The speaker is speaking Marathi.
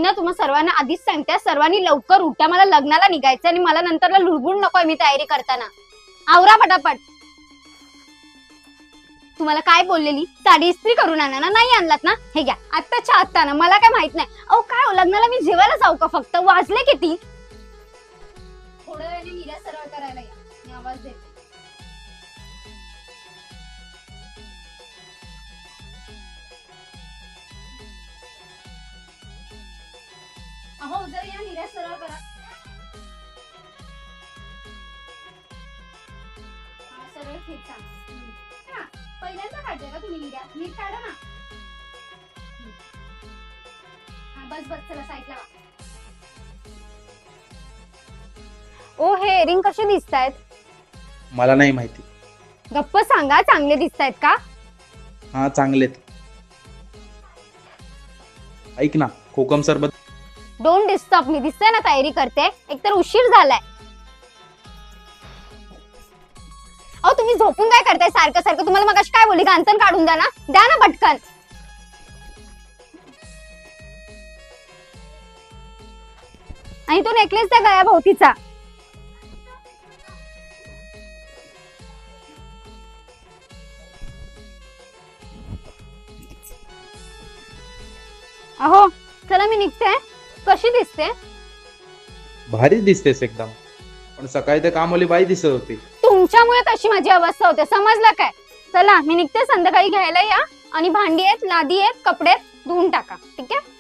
ना तुम्हाला सर्वांना आधीच सांगते, सर्वांनी लवकर उठ्या, मला लग्नाला निघायचं आणि मला नंतरला लुडबुड नकोय मी तयारी करताना. आवरा पटापट. तुम्हाला काय बोललेली, साडी इस्त्री करून आणा ना, नाही आणलात ना, हे घ्या आत्ताच्या आत्ता ना, मला काय माहित नाही. अहो काय लग्नाला मी जेवायला जाऊ का, फक्त वाजले किती? थोड्या वेळाने निऱ्या सरळ करायला या, मी आवाज देते. अहो जर या निऱ्या सरळ करा. सरळ खेचा. पहिल्यांदा काढते का तुम्ही निऱ्या, नीट काढा ना. बस बस चला साईडला वा. ओ हे इयरिंग कसे दिसतायत? मला नाही माहिती. गप्प सांगा, चांगले दिसतायत का? हा चांगलेत. ऐक ना, कोकम सरबत. डोंट डिस्टर्ब मी, दिसतंय ना तयारी करते, एकतर उशीर झालाय. अहो तुम्ही झोपून काय करताय सारखं सारखं? तुम्हाला मगाशी काय बोलली, गांचन काढून द्या ना पटकन. आणि तो नेकलेस त्या गळ्याभोवतीचा. अहो चला मी निघते. कशी दिसते? भारी दिसतेस एकदम, पण सकाळी तर कामवाली बाई दिसत होती. तुमच्यामुळे तशी माझी अवस्था होते, समजलं काय? चला मी निघते, संध्याकाळी घ्यायला या. आणि भांडी आहेत, लादी आहेत, कपडे धुवून टाका, ठीक आहे?